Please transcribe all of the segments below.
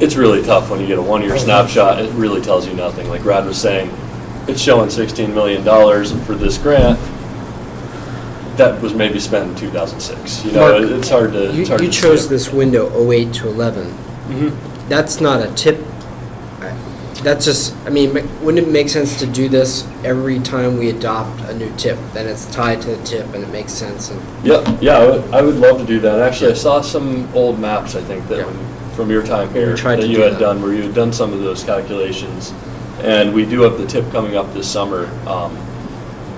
it's really tough when you get a one-year snapshot. It really tells you nothing. Like Brad was saying, it's showing $16 million for this grant that was maybe spent in 2006. You know, Mark, it's hard to. You chose this window 08 to 11. Mm-hmm. That's not a tip. That's just, I mean, wouldn't it make sense to do this every time we adopt a new tip? Then it's tied to the tip and it makes sense. And Yeah, I would love to do that. Actually, I saw some old maps, I think, that from your time here that you had done, where you had done some of those calculations. And we do have the tip coming up this summer.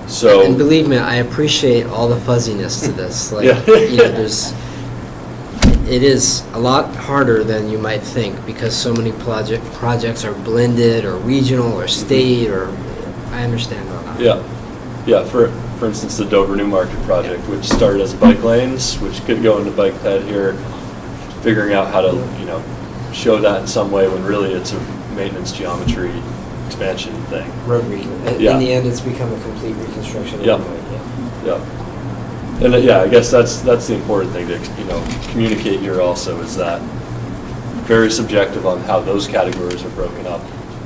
So. And believe me, I appreciate all the fuzziness to this. Like, it is a lot harder than you might think because so many projects are blended or regional or state or I understand all that. Yeah. For instance, the Dover New Market project, which started as bike lanes, which could go into bike ped here, figuring out how to show that in some way when really it's a maintenance geometry expansion thing. Road in the end, it's become a complete reconstruction. Yeah. And I guess that's the important thing to communicate here also, is that very subjective on how those categories are broken up.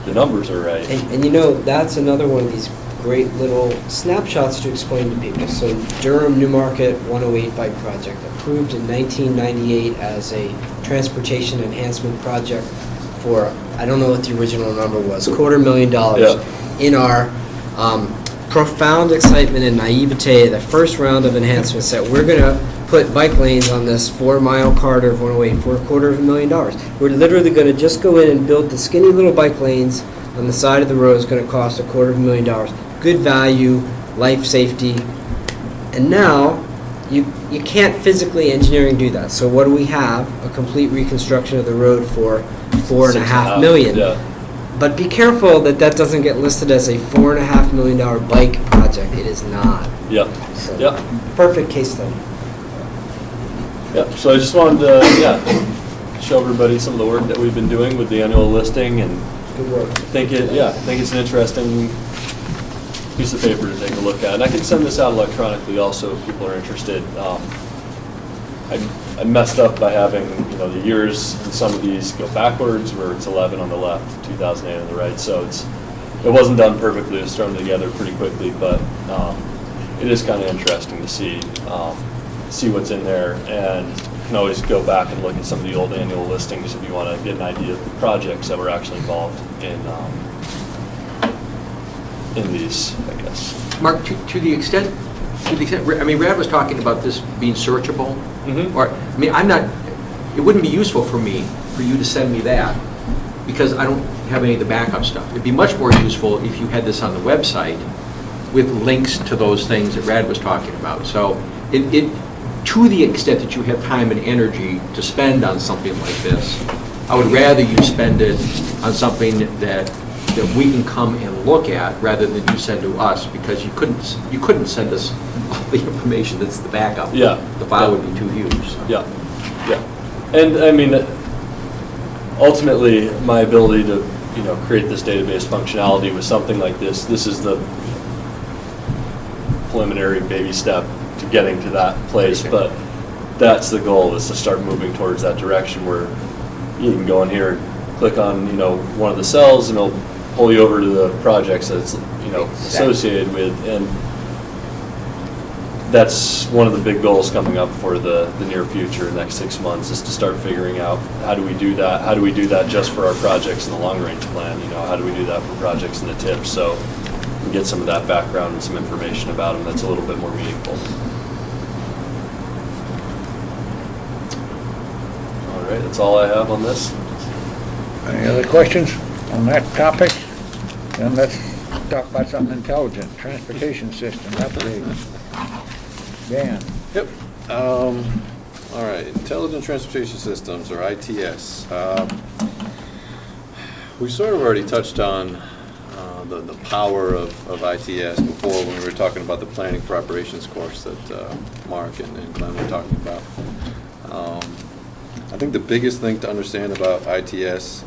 The numbers are right. And that's another one of these great little snapshots to explain to people. So Durham Newmarket 108 bike project, approved in 1998 as a transportation enhancement project for, I don't know what the original number was, $250,000 in our profound excitement and naivete, the first round of enhancements that we're going to put bike lanes on this 4-mile corridor of 108 for $250,000. We're literally going to just go in and build the skinny little bike lanes on the side of the road. Is going to cost $250,000. Good value, life safety. And now you can't physically engineering do that. So what do we have? A complete reconstruction of the road for $4.5 million. Yeah. But be careful that doesn't get listed as a $4.5 million bike project. It is not. Yeah. Perfect case study. Yeah. So I just wanted to show everybody some of the work that we've been doing with the annual listing, and good work. I think it's an interesting piece of paper to take a look at. And I can send this out electronically also if people are interested. I messed up by having the years in some of these go backwards, where it's 11 on the left, 2008 on the right. So it wasn't done perfectly. It was thrown together pretty quickly, but it is kind of interesting to see what's in there. And you can always go back and look at some of the old annual listings if you want to get an idea of the projects that were actually involved in these, I guess. Mark, to the extent, I mean, Brad was talking about this being searchable. Mm-hmm. Or, I mean, it wouldn't be useful for you to send me that, because I don't have any of the backup stuff. It'd be much more useful if you had this on the website with links to those things that Brad was talking about. So to the extent that you have time and energy to spend on something like this, I would rather you spend it on something that we can come and look at rather than you send to us, because you couldn't send us all the information that's the backup. Yeah. The file would be too huge. So. Yeah. And I mean, ultimately, my ability to create this database functionality with something like this is the preliminary baby step to getting to that place. But that's the goal, is to start moving towards that direction where you can go in here, click on one of the cells, and it'll pull you over to the projects that it's associated with. And that's one of the big goals coming up for the near future, next 6 months, is to start figuring out how do we do that? How do we do that just for our projects in the long range plan? How do we do that for projects in the TIP? So we get some of that background and some information about them that's a little bit more meaningful. All right, that's all I have on this. Any other questions on that topic? Then let's talk about something intelligent, transportation system upgrade. Dan. Yep. All right, Intelligent Transportation Systems, or ITS. We sort of already touched on the power of ITS before, when we were talking about the Planning for Operations course that Mark and Glenn were talking about. I think the biggest thing to understand about ITS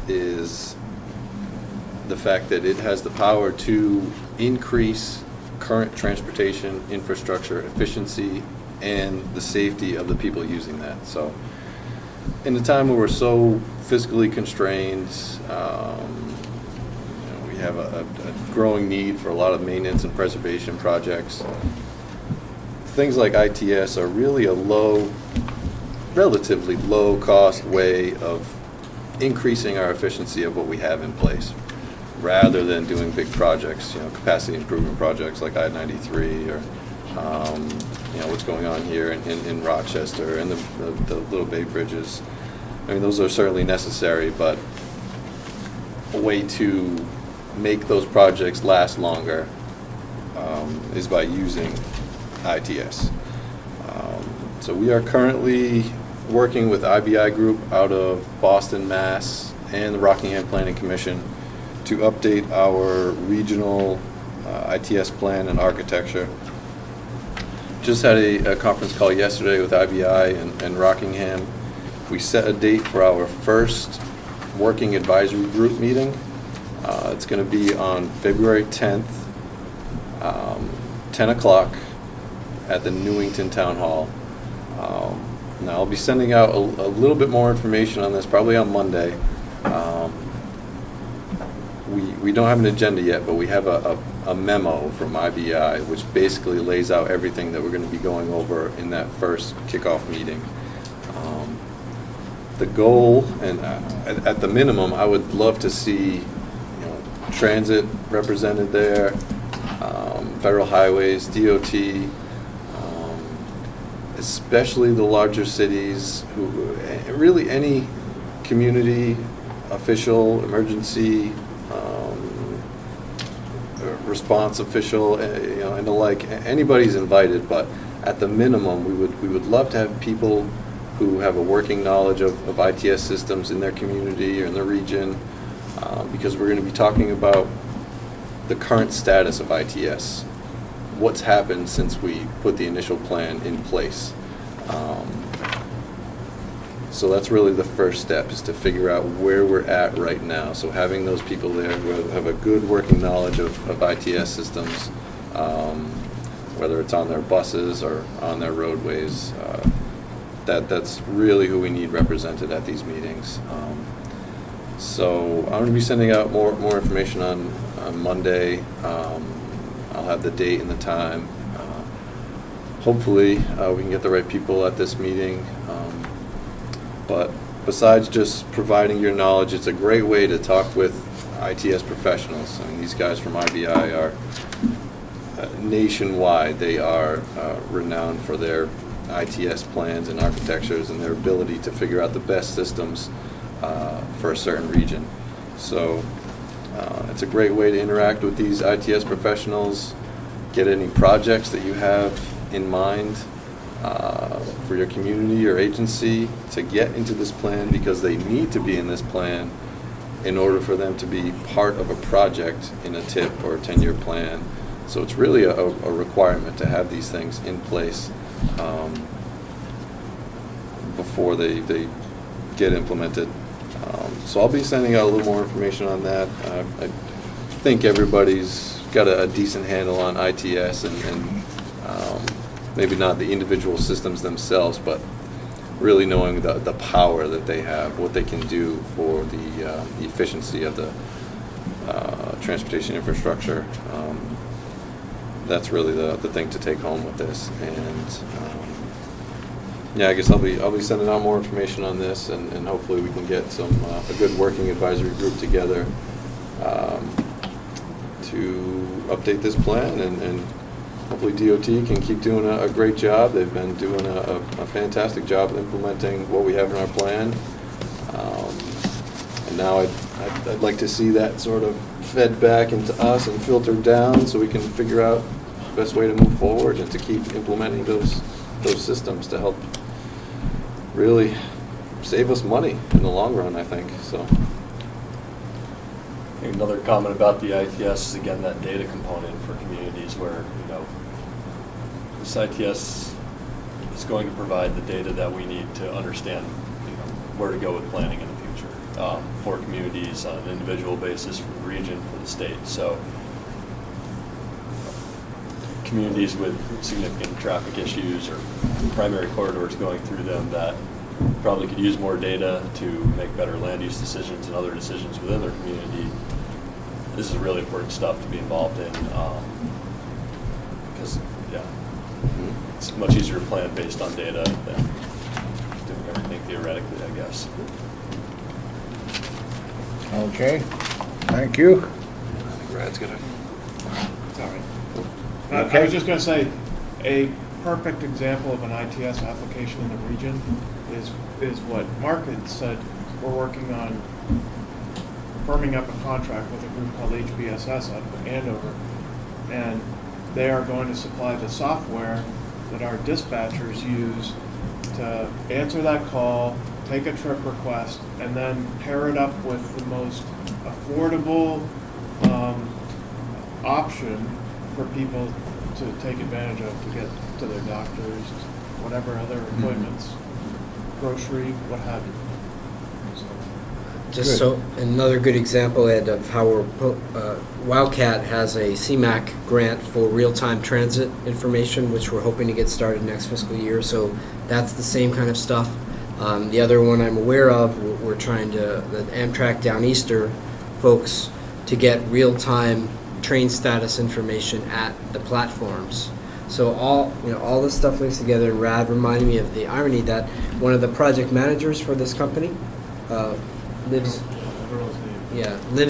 is the fact that it has the power to increase current transportation infrastructure efficiency and the safety of the people using that. So in a time where we're so fiscally constrained, we have a growing need for a lot of maintenance and preservation projects. Things like ITS are really a relatively low-cost way of increasing our efficiency of what we have in place, rather than doing big projects, capacity improvement projects like I-93 or, what's going on here in Rochester and the Little Bay bridges. I mean, those are certainly necessary, but a way to make those projects last longer is by using ITS. So we are currently working with IBI Group out of Boston, Mass, and the Rockingham Planning Commission to update our regional ITS plan and architecture. Just had a conference call yesterday with IBI and Rockingham. We set a date for our first working advisory group meeting. It's going to be on February 10th, 10 o'clock at the Newington Town Hall. Now, I'll be sending out a little bit more information on this probably on Monday. We don't have an agenda yet, but we have a memo from IBI which basically lays out everything that we're going to be going over in that first kickoff meeting. The goal, and at the minimum, I would love to see transit represented there, federal highways, DOT, especially the larger cities, really any community official, emergency response official, and the like. Anybody's invited, but at the minimum, we would love to have people who have a working knowledge of ITS systems in their community or in their region, because we're going to be talking about the current status of ITS, what's happened since we put the initial plan in place. So that's really the first step, is to figure out where we're at right now. So having those people there who have a good working knowledge of ITS systems, whether it's on their buses or on their roadways, that's really who we need represented at these meetings. So I'm going to be sending out more information on Monday. I'll have the date and the time. Hopefully, we can get the right people at this meeting. But besides just providing your knowledge, it's a great way to talk with ITS professionals. I mean, these guys from IBI are nationwide. They are renowned for their ITS plans and architectures and their ability to figure out the best systems for a certain region. So it's a great way to interact with these ITS professionals, get any projects that you have in mind for your community or agency to get into this plan, because they need to be in this plan in order for them to be part of a project in a TIP or a 10-year plan. So it's really a requirement to have these things in place before they get implemented. So I'll be sending out a little more information on that. I think everybody's got a decent handle on ITS and maybe not the individual systems themselves, but really knowing the power that they have, what they can do for the efficiency of the transportation infrastructure. That's really the thing to take home with this. And I guess I'll be sending out more information on this, and hopefully we can get a good working advisory group together to update this plan, and hopefully DOT can keep doing a great job. They've been doing a fantastic job implementing what we have in our plan. And now I'd like to see that sort of fed back into us and filtered down, so we can figure out the best way to move forward and to keep implementing those systems to help really save us money in the long run, I think. So. Another comment about the ITS is, again, that data component for communities where, this ITS is going to provide the data that we need to understand, where to go with planning in the future for communities on an individual basis, for the region, for the state. So communities with significant traffic issues or primary corridors going through them that probably could use more data to make better land use decisions and other decisions within their community. This is really important stuff to be involved in, because, yeah, it's much easier to plan based on data than doing everything theoretically, I guess. Okay, thank you. I think Brad's gonna. It's all right. Okay. I was just going to say, a perfect example of an ITS application in the region is what Mark had said. We're working on firming up a contract with a group called HBSS out of Andover, and they are going to supply the software that our dispatchers use to answer that call, take a trip request, and then pair it up with the most affordable option for people to take advantage of to get to their doctors, whatever other appointments, grocery, what have you. Just so, another good example, Ed, of how Wildcat has a CMAQ grant for real-time transit information, which we're hoping to get started next fiscal year. So that's the same kind of stuff. The other one I'm aware of, we're trying to, the Amtrak Downeaster folks, to get real-time train status information at the platforms. So all this stuff links together. And Rad reminded me of the irony that one of the project managers for this company lives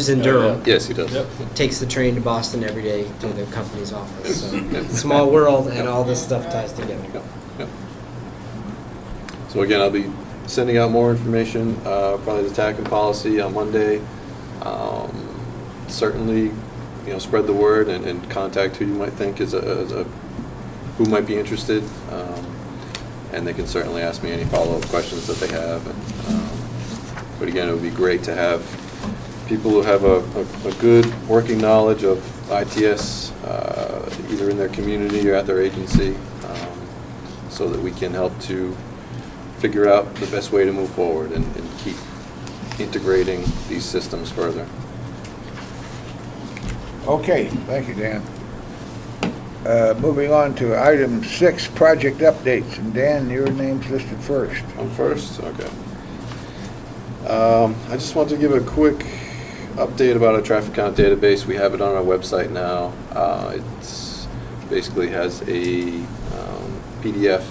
in Durham. Yes, he does. Yep. Takes the train to Boston every day to the company's office. So small world, and all this stuff ties together. Yep. So again, I'll be sending out more information, probably the TAC and policy on Monday. Certainly, spread the word and contact who you might think who might be interested. And they can certainly ask me any follow-up questions that they have. But again, it would be great to have people who have a good working knowledge of ITS, either in their community or at their agency, so that we can help to figure out the best way to move forward and keep integrating these systems further. Okay, thank you, Dan. Moving on to item 6, project updates. And Dan, your name's listed first. I'm first, okay. I just want to give a quick update about our traffic count database. We have it on our website now. It basically has a PDF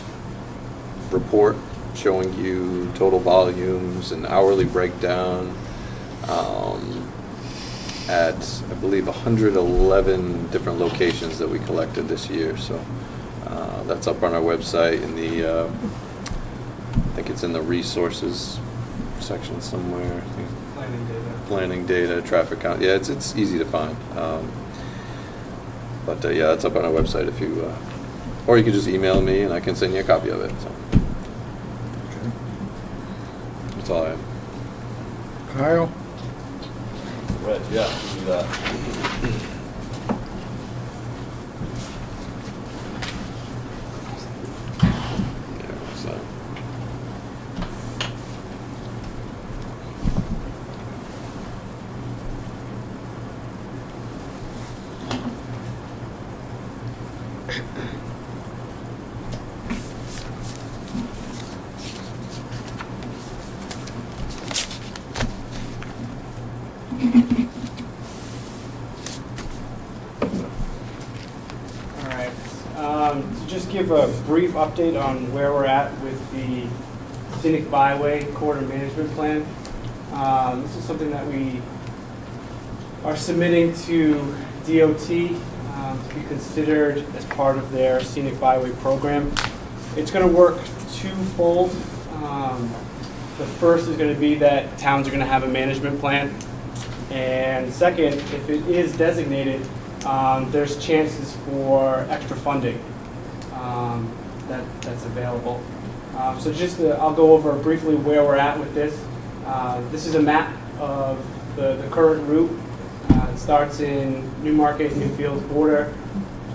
report showing you total volumes and hourly breakdown at, I believe, 111 different locations that we collected this year. So that's up on our website in the, I think it's in the resources section somewhere. Planning data, traffic count. Yeah, it's easy to find. But yeah, that's up on our website if you, or you can just email me and I can send you a copy of it. So that's all I have. Kyle? Right, yeah, we can do that. To just give a brief update on where we're at with the Scenic Byway Corridor Management Plan. This is something that we are submitting to DOT to be considered as part of their Scenic Byway program. It's going to work twofold. The first is going to be that towns are going to have a management plan. And second, if it is designated, there's chances for extra funding that's available. So just I'll go over briefly where we're at with this. This is a map of the current route. It starts in Newmarket, Newfields border,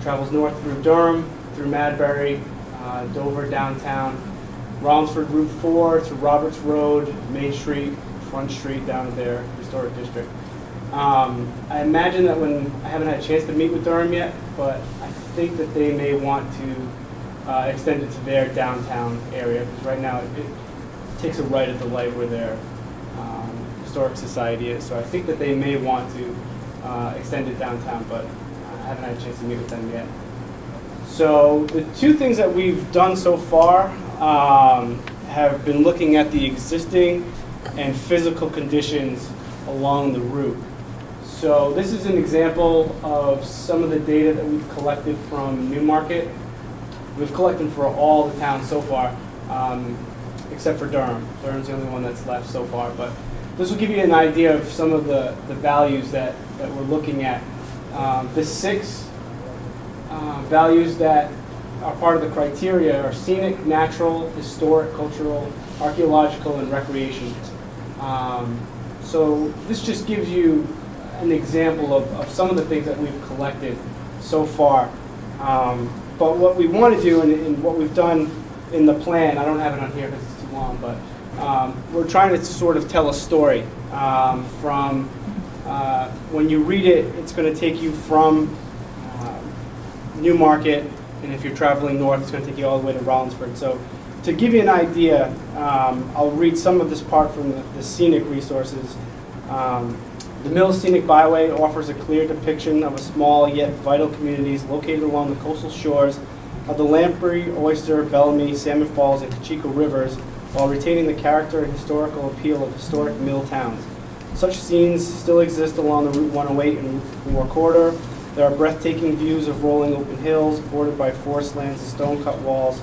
travels north through Durham, through Madbury, Dover downtown, Rollinsford Route 4 to Roberts Road, Main Street, Front Street down to their historic district. I imagine that I haven't had a chance to meet with Durham yet, but I think that they may want to extend it to their downtown area, because right now takes a right at the light where their historic society is. So I think that they may want to extend it downtown, but I haven't had a chance to meet with them yet. So the two things that we've done so far have been looking at the existing and physical conditions along the route. So this is an example of some of the data that we've collected from Newmarket. We've collected for all the towns so far, except for Durham. Durham's the only one that's left so far, but this will give you an idea of some of the values that we're looking at. The 6 values that are part of the criteria are scenic, natural, historic, cultural, archaeological, and recreation. So this just gives you an example of some of the things that we've collected so far. But what we want to do and what we've done in the plan, I don't have it on here because it's too long, but we're trying to sort of tell a story from when you read it, it's going to take you from Newmarket, and if you're traveling north, it's going to take you all the way to Rollinsford. So to give you an idea, I'll read some of this part from the scenic resources. The Mills Scenic Byway offers a clear depiction of a small yet vital communities located along the coastal shores of the Lamprey, Oyster, Bellamy, Salmon Falls, and Cocheco rivers, while retaining the character and historical appeal of historic mill towns. Such scenes still exist along the Route 108 and Route 4 corridor. There are breathtaking views of rolling open hills bordered by forest lands and stone-cut walls,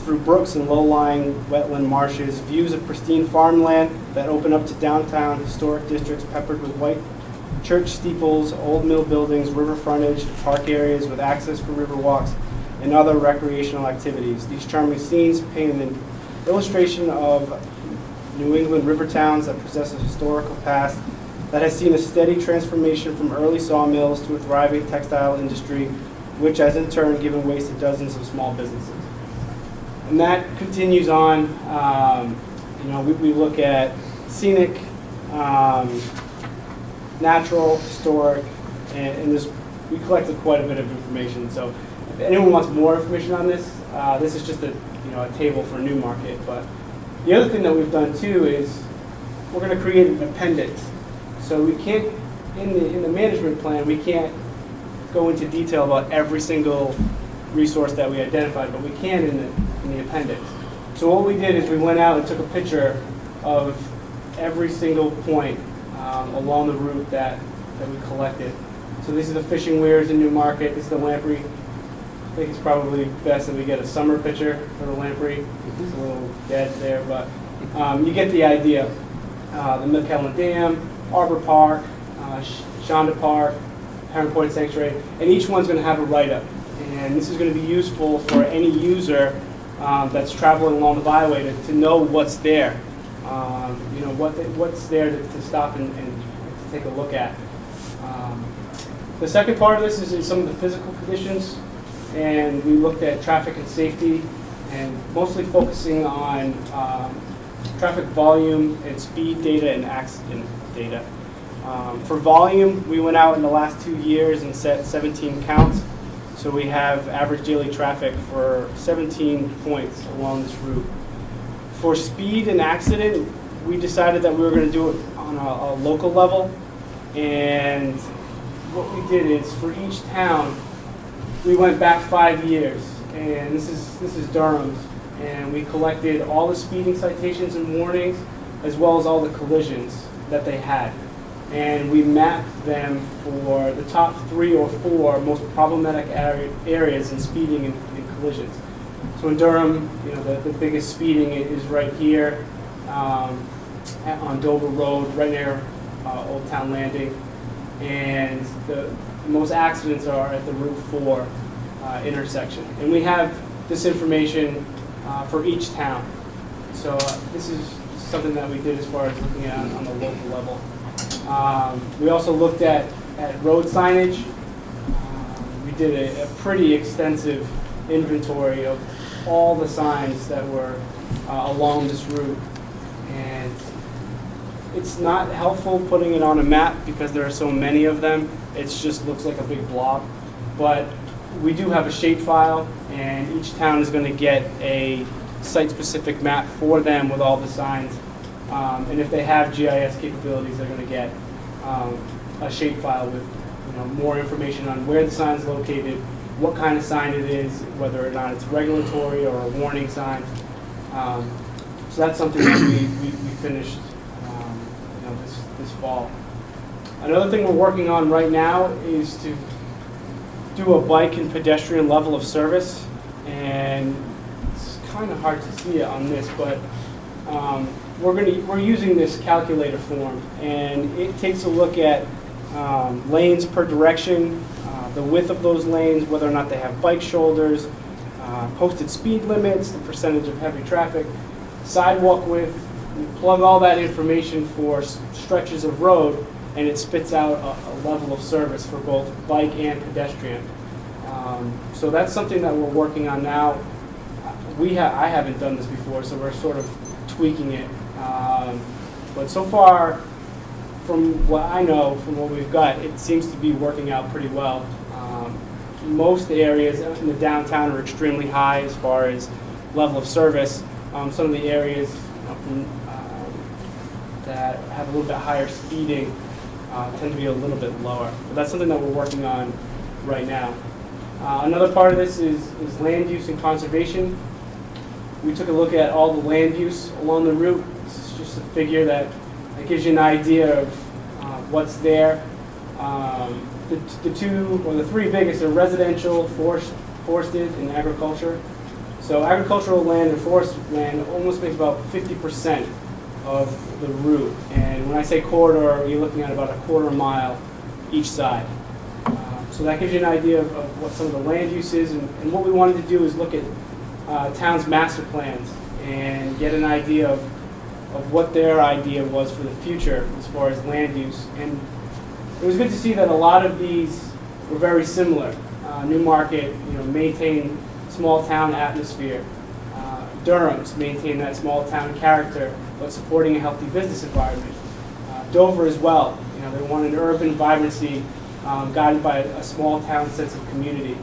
through brooks and low-lying wetland marshes, views of pristine farmland that open up to downtown historic districts peppered with white church steeples, old mill buildings, river frontage, park areas with access for river walks, and other recreational activities. These charming scenes paint an illustration of New England river towns that possess a historical past that has seen a steady transformation from early sawmills to a thriving textile industry, which has in turn given ways to dozens of small businesses. And that continues on. We look at scenic, natural, historic, and we collected quite a bit of information. So if anyone wants more information on this, this is just a table for Newmarket. But the other thing that we've done too is we're going to create an appendix. So we can't, in the management plan, we can't go into detail about every single resource that we identified, but we can in the appendix. So what we did is we went out and took a picture of every single point along the route that we collected. So these are the fishing weirs in Newmarket. This is the Lamprey. I think it's probably best that we get a summer picture for the Lamprey. It's a little dead there, but you get the idea. The McKellen Dam, Arbor Park, Shonda Park, Heron Point Sanctuary, and each one's going to have a write-up. And this is going to be useful for any user that's traveling along the byway to know what's there. What's there to stop and to take a look at. The second part of this is some of the physical conditions, and we looked at traffic and safety, and mostly focusing on traffic volume and speed data and accident data. For volume, we went out in the last 2 years and set 17 counts. So we have average daily traffic for 17 points along this route. For speed and accident, we decided that we were going to do it on a local level. And what we did is for each town, we went back 5 years. And this is Durham's. And we collected all the speeding citations and warnings, as well as all the collisions that they had. And we mapped them for the top 3 or 4 most problematic areas in speeding and collisions. So in Durham, the biggest speeding is right here on Dover Road, right near Old Town Landing. And the most accidents are at the Route 4 intersection. And we have this information for each town. So this is something that we did as far as looking at on the local level. We also looked at road signage. We did a pretty extensive inventory of all the signs that were along this route. And it's not helpful putting it on a map because there are so many of them. It just looks like a big blob. But we do have a shape file, and each town is going to get a site-specific map for them with all the signs. And if they have GIS capabilities, they're going to get a shapefile with more information on where the sign is located, what kind of sign it is, whether or not it's regulatory or a warning sign. So that's something that we finished this fall. Another thing we're working on right now is to do a bike and pedestrian level of service, and it's kind of hard to see it on this, but we're using this calculator form, and it takes a look at lanes per direction, the width of those lanes, whether or not they have bike shoulders, posted speed limits, the percentage of heavy traffic, sidewalk width. We plug all that information for stretches of road, and it spits out a level of service for both bike and pedestrian. So that's something that we're working on now. I haven't done this before, so we're sort of tweaking it. But so far, from what I know, from what we've got, it seems to be working out pretty well. Most areas in the downtown are extremely high as far as level of service. Some of the areas that have a little bit higher speeding tend to be a little bit lower. But that's something that we're working on right now. Another part of this is land use and conservation. We took a look at all the land use along the route. This is just a figure that gives you an idea of what's there. The two or the three biggest are residential, forested, and agriculture. So agricultural land and forested land almost makes about 50% of the route. And when I say corridor, you're looking at about a quarter mile each side. So that gives you an idea of what some of the land use is. And what we wanted to do is look at towns' master plans and get an idea of what their idea was for the future as far as land use. And it was good to see that a lot of these were very similar. Newmarket, maintained small town atmosphere. Durham's maintained that small town character, but supporting a healthy business environment. Dover as well. They want an urban vibrancy guided by a small town sense of community.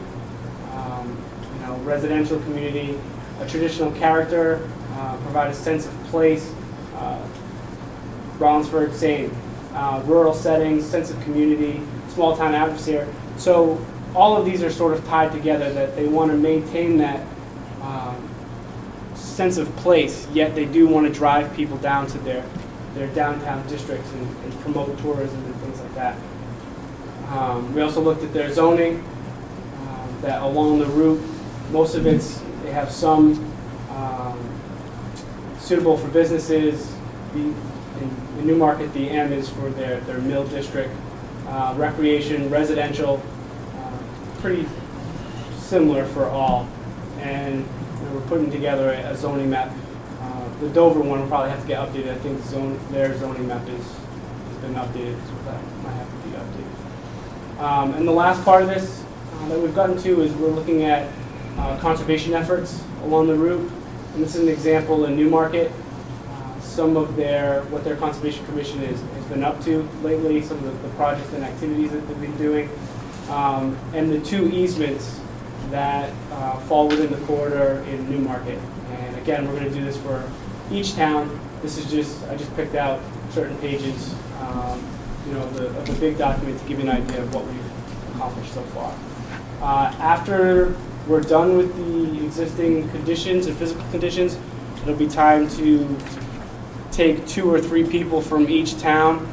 Residential community, a traditional character, provide a sense of place. Rollinsford, same. Rural settings, sense of community, small town atmosphere. So all of these are sort of tied together, that they want to maintain that sense of place, yet they do want to drive people down to their downtown districts and promote tourism and things like that. We also looked at their zoning, that along the route, most of they have some suitable for businesses. In Newmarket, the M is for their mill district. Recreation, residential, pretty similar for all. And we're putting together a zoning map. The Dover one will probably have to get updated. I think their zoning map has been updated, so that might have to be updated. And the last part of this that we've gotten to is we're looking at conservation efforts along the route. And this is an example in Newmarket. Some of what their Conservation Commission has been up to lately, some of the projects and activities that they've been doing, and the two easements that fall within the corridor in Newmarket. And again, we're going to do this for each town. This is I just picked out certain pages, of the big document to give you an idea of what we've accomplished so far. After we're done with the existing conditions and physical conditions, it'll be time to take 2 or 3 people from each town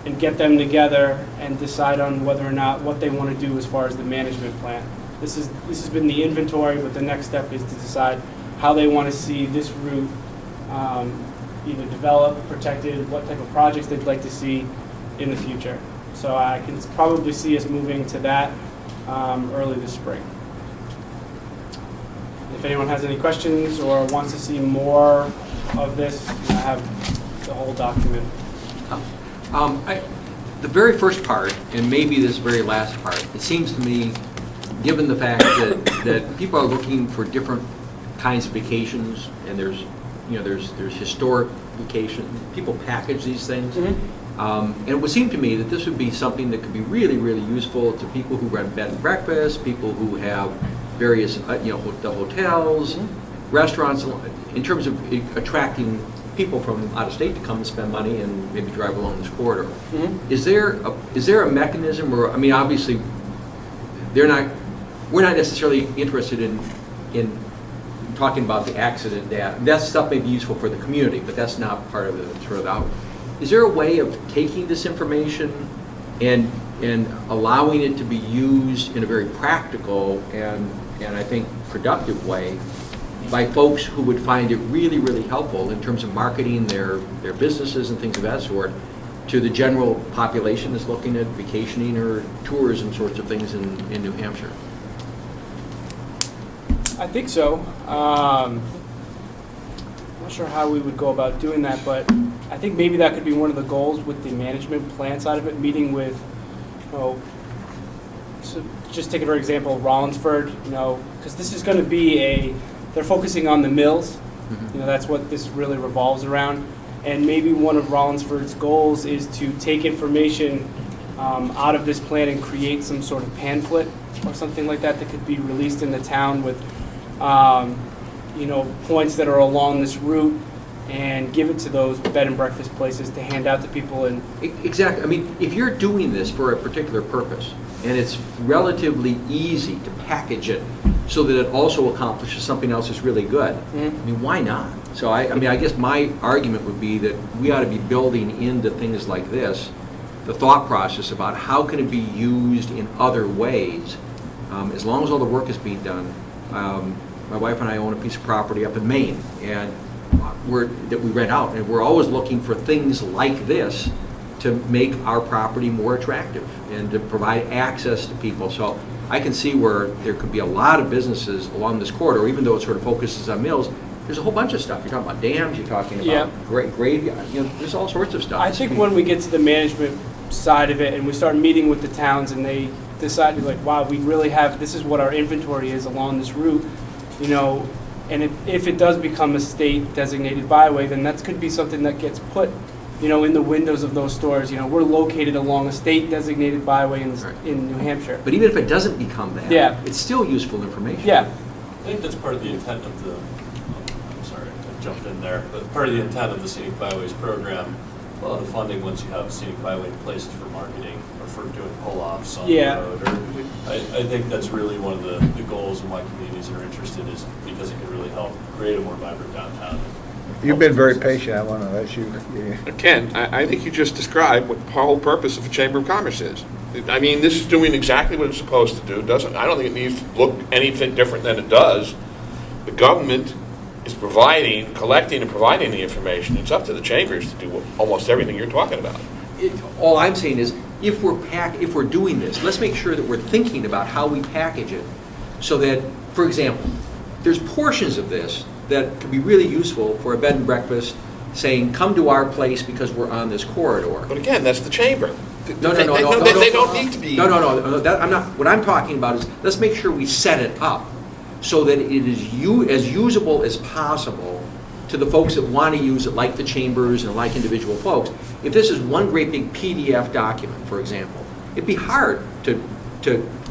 and get them together and decide on whether or not what they want to do as far as the management plan. This has been the inventory, but the next step is to decide how they want to see this route either developed, protected, what type of projects they'd like to see in the future. So I can probably see us moving to that early this spring. If anyone has any questions or wants to see more of this, I have the whole document. The very first part, and maybe this very last part, it seems to me, given the fact that people are looking for different kinds of vacations, and there's historic vacation, people package these things. Mm-hmm. And it would seem to me that this would be something that could be really, really useful to people who run bed and breakfast, people who have various, the hotels, restaurants, in terms of attracting people from out of state to come and spend money and maybe drive along this corridor. Is there a mechanism, or, I mean, obviously, we're not necessarily interested in talking about the accident data. That stuff may be useful for the community, but that's not part of the sort of out. Is there a way of taking this information and allowing it to be used in a very practical and I think productive way by folks who would find it really, really helpful in terms of marketing their businesses and things of that sort to the general population that's looking at vacationing or tourism sorts of things in New Hampshire? I think so. I'm not sure how we would go about doing that, but I think maybe that could be one of the goals with the management plan side of it, meeting with, so just take for example, Rollinsford, because this is going to be they're focusing on the mills. That's what this really revolves around. And maybe one of Rollinsford's goals is to take information out of this plan and create some sort of pamphlet or something like that could be released in the town with, points that are along this route, and give it to those bed and breakfast places to hand out to people. And exactly. I mean, if you're doing this for a particular purpose, and it's relatively easy to package it so that it also accomplishes something else that's really good, I mean, why not? So I guess my argument would be that we ought to be building into things like this the thought process about how can it be used in other ways, as long as all the work is being done. My wife and I own a piece of property up in Maine, and that we rent out, and we're always looking for things like this to make our property more attractive and to provide access to people. So I can see where there could be a lot of businesses along this corridor, even though it sort of focuses on mills. There's a whole bunch of stuff. You're talking about dams, you're talking about graveyard, there's all sorts of stuff. I think when we get to the management side of it and we start meeting with the towns and they decide, like, wow, we really have, this is what our inventory is along this route, and if it does become a state designated byway, then that could be something that gets put, in the windows of those stores. We're located along a state designated byway in New Hampshire. But even if it doesn't become that, it's still useful information. Yeah. I think that's part of the intent of I'm sorry, I jumped in there, but part of the intent of the Scenic Byways program, a lot of the funding, once you have Scenic Byway in place, is for marketing or for doing pull-offs on the road. I think that's really one of the goals and why communities are interested, is because it can really help create a more vibrant downtown. You've been very patient. I want to let you. Ken, I think you just described what the whole purpose of a Chamber of Commerce is. I mean, this is doing exactly what it's supposed to do. I don't think it needs to look anything different than it does. The government is collecting and providing the information. It's up to the chambers to do almost everything you're talking about. All I'm saying is, if we're doing this, let's make sure that we're thinking about how we package it, so that, for example, there's portions of this that could be really useful for a bed and breakfast, saying, come to our place because we're on this corridor. But again, that's the chamber. No, They don't need to be. No. I'm not. What I'm talking about is, let's make sure we set it up so that it is as usable as possible to the folks that want to use it, like the chambers and like individual folks. If this is one great big PDF document, for example, it'd be hard to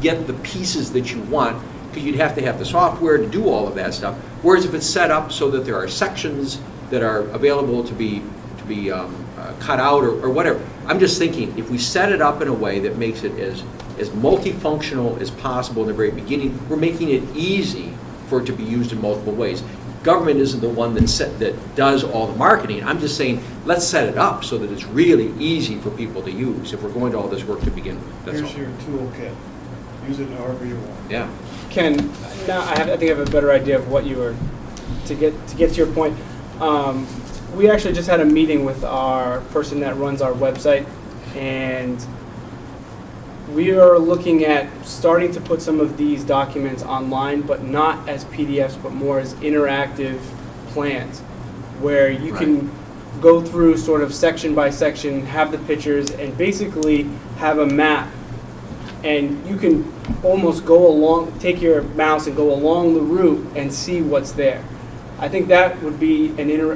get the pieces that you want, because you'd have to have the software to do all of that stuff. Whereas if it's set up so that there are sections that are available to be cut out or whatever, I'm just thinking, if we set it up in a way that makes it as multifunctional as possible in the very beginning, we're making it easy for it to be used in multiple ways. Government isn't the one that does all the marketing. I'm just saying, let's set it up so that it's really easy for people to use if we're going to all this work to begin with. That's Here's all. your toolkit. Use it however you want. Yeah. Ken, now I think I have a better idea of what you were, to get to your point. We actually just had a meeting with our person that runs our website, and we are looking at starting to put some of these documents online, but not as PDFs, but more as interactive plans, where you can go through sort of section by section, have the pictures, and basically have a map. And you can almost go along, take your mouse and go along the route and see what's there. I think that would be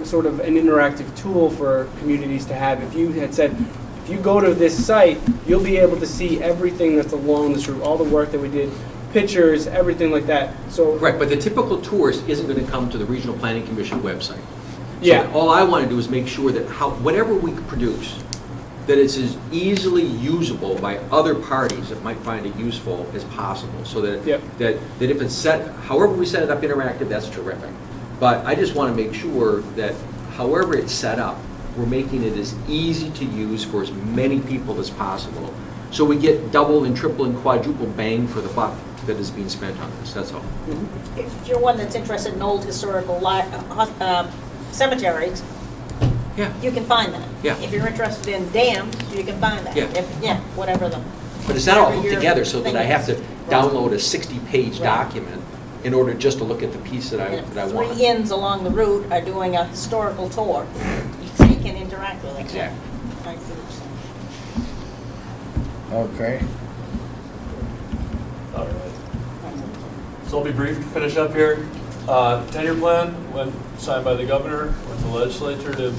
sort of an interactive tool for communities to have. If you had said, if you go to this site, you'll be able to see everything that's along this route, all the work that we did pictures, everything like that. So Correct, but the typical tourist isn't going to come to the Regional Planning Commission website. Yeah. So all I want to do is make sure that whatever we produce, that it's as easily usable by other parties that might find it useful as possible, so that, Yep. that if it's set, however we set it up interactive, that's terrific. But I just want to make sure that however it's set up, we're making it as easy to use for as many people as possible, so we get double and triple and quadruple bang for the buck that is being spent on this, that's all. If you're one that's interested in old historical cemeteries, Yeah. you can find that. Yeah. If you're interested in dams, you can find that. Yeah. Yeah, whatever the. But it's not all whatever hooked your together so that I thing have to is. download a 60-page Right. document in order just to look at the piece that I And if want. 3 inns along the route are doing a historical tour, so you can interact with it. Exactly. I see what you're saying. Okay. All right. So I'll be brief to finish up here. 10-year plan, when signed by the governor, with the legislature to